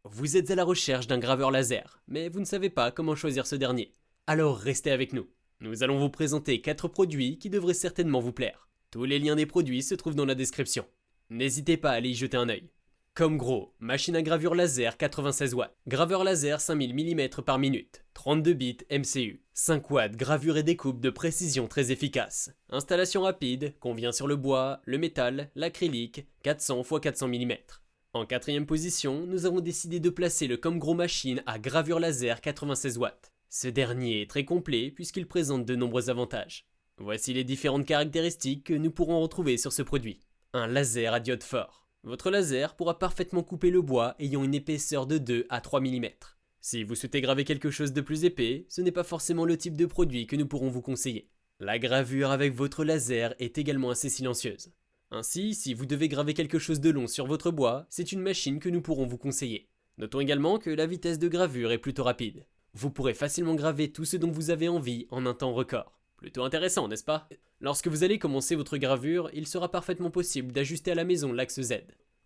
Vous êtes à la recherche d'un graveur laser, mais vous ne savez pas comment choisir ce dernier. Alors restez avec nous. Nous allons vous présenter 4 produits qui devraient certainement vous plaire. Tous les liens des produits se trouvent dans la description. N'hésitez pas à aller y jeter un œil. Comme gros, machine à gravure laser 96 watts, graveur laser 5000 mm par minute, 32 bits MCU, 5 watts gravure et découpe de précision très efficace, installation rapide, convient sur le bois, le métal, l'acrylique, 400 x 400 mm. En quatrième position, nous avons décidé de placer le Comme Gros machine à gravure laser 96 watts. Ce dernier est très complet puisqu'il présente de nombreux avantages. Voici les différentes caractéristiques que nous pourrons retrouver sur ce produit. Un laser à diode fort. Votre laser pourra parfaitement couper le bois ayant une épaisseur de 2 à 3 mm. Si vous souhaitez graver quelque chose de plus épais, ce n'est pas forcément le type de produit que nous pourrons vous conseiller. La gravure avec votre laser est également assez silencieuse. Ainsi, si vous devez graver quelque chose de long sur votre bois, c'est une machine que nous pourrons vous conseiller. Notons également que la vitesse de gravure est plutôt rapide. Vous pourrez facilement graver tout ce dont vous avez envie en un temps record. Plutôt intéressant, n'est-ce pas? Lorsque vous allez commencer votre gravure, il sera parfaitement possible d'ajuster à la maison l'axe Z.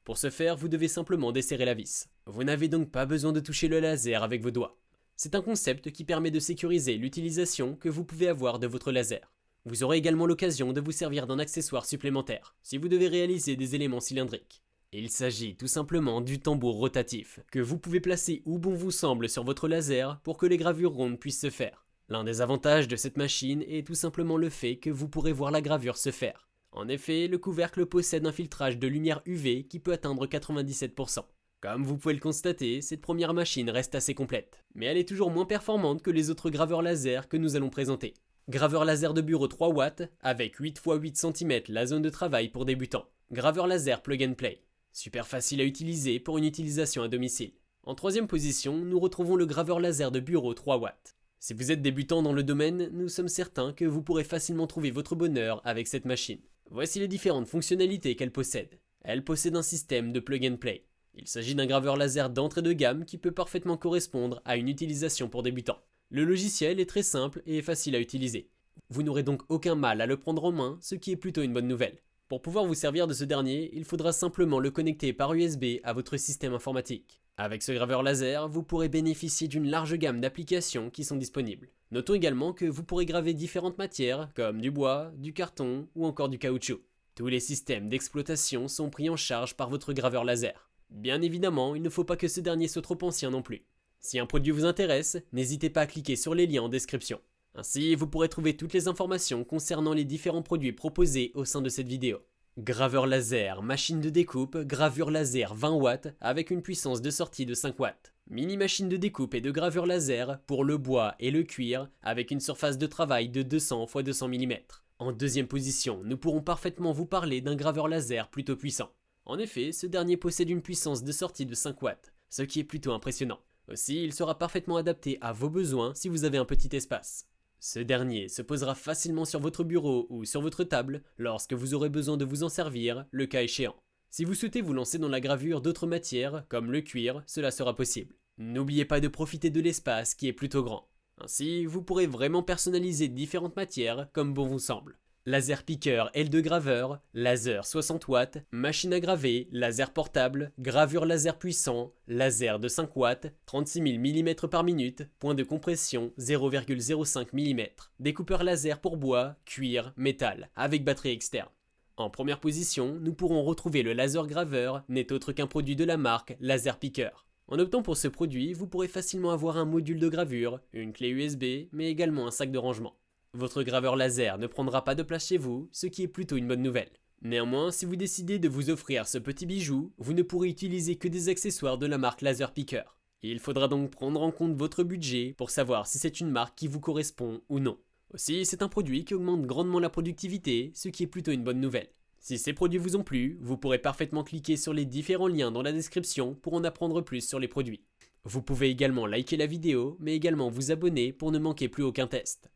Pour ce faire, vous devez simplement desserrer la vis. Vous n'avez donc pas besoin de toucher le laser avec vos doigts. C'est un concept qui permet de sécuriser l'utilisation que vous pouvez avoir de votre laser. Vous aurez également l'occasion de vous servir d'un accessoire supplémentaire, si vous devez réaliser des éléments cylindriques. Il s'agit tout simplement du tambour rotatif, que vous pouvez placer où bon vous semble sur votre laser pour que les gravures rondes puissent se faire. L'un des avantages de cette machine est tout simplement le fait que vous pourrez voir la gravure se faire. En effet, le couvercle possède un filtrage de lumière UV qui peut atteindre 97%. Comme vous pouvez le constater, cette première machine reste assez complète, mais elle est toujours moins performante que les autres graveurs laser que nous allons présenter. Graveur laser de bureau 3 watts, avec 8 x 8 cm la zone de travail pour débutants. Graveur laser plug and play. Super facile à utiliser pour une utilisation à domicile. En troisième position, nous retrouvons le graveur laser de bureau 3 watts. Si vous êtes débutant dans le domaine, nous sommes certains que vous pourrez facilement trouver votre bonheur avec cette machine. Voici les différentes fonctionnalités qu'elle possède. Elle possède un système de plug and play. Il s'agit d'un graveur laser d'entrée de gamme qui peut parfaitement correspondre à une utilisation pour débutants. Le logiciel est très simple et facile à utiliser. Vous n'aurez donc aucun mal à le prendre en main, ce qui est plutôt une bonne nouvelle. Pour pouvoir vous servir de ce dernier, il faudra simplement le connecter par USB à votre système informatique. Avec ce graveur laser, vous pourrez bénéficier d'une large gamme d'applications qui sont disponibles. Notons également que vous pourrez graver différentes matières comme du bois, du carton ou encore du caoutchouc. Tous les systèmes d'exploitation sont pris en charge par votre graveur laser. Bien évidemment, il ne faut pas que ce dernier soit trop ancien non plus. Si un produit vous intéresse, n'hésitez pas à cliquer sur les liens en description. Ainsi, vous pourrez trouver toutes les informations concernant les différents produits proposés au sein de cette vidéo. Graveur laser, machine de découpe, gravure laser 20 watts avec une puissance de sortie de 5 watts. Mini machine de découpe et de gravure laser pour le bois et le cuir avec une surface de travail de 200 x 200 mm. En deuxième position, nous pourrons parfaitement vous parler d'un graveur laser plutôt puissant. En effet, ce dernier possède une puissance de sortie de 5 watts, ce qui est plutôt impressionnant. Aussi, il sera parfaitement adapté à vos besoins si vous avez un petit espace. Ce dernier se posera facilement sur votre bureau ou sur votre table lorsque vous aurez besoin de vous en servir, le cas échéant. Si vous souhaitez vous lancer dans la gravure d'autres matières, comme le cuir, cela sera possible. N'oubliez pas de profiter de l'espace qui est plutôt grand. Ainsi, vous pourrez vraiment personnaliser différentes matières comme bon vous semble. Laser piqueur L2 graveur, laser 60 watts, machine à graver, laser portable, gravure laser puissant, laser de 5 watts, 36 000 mm par minute, point de compression 0,05 mm, découpeur laser pour bois, cuir, métal, avec batterie externe. En première position, nous pourrons retrouver le laser graveur, n'est autre qu'un produit de la marque Laser Piqueur. En optant pour ce produit, vous pourrez facilement avoir un module de gravure, une clé USB, mais également un sac de rangement. Votre graveur laser ne prendra pas de place chez vous, ce qui est plutôt une bonne nouvelle. Néanmoins, si vous décidez de vous offrir ce petit bijou, vous ne pourrez utiliser que des accessoires de la marque Laser Piqueur. Il faudra donc prendre en compte votre budget pour savoir si c'est une marque qui vous correspond ou non. Aussi, c'est un produit qui augmente grandement la productivité, ce qui est plutôt une bonne nouvelle. Si ces produits vous ont plu, vous pourrez parfaitement cliquer sur les différents liens dans la description pour en apprendre plus sur les produits. Vous pouvez également liker la vidéo, mais également vous abonner pour ne manquer plus aucun test.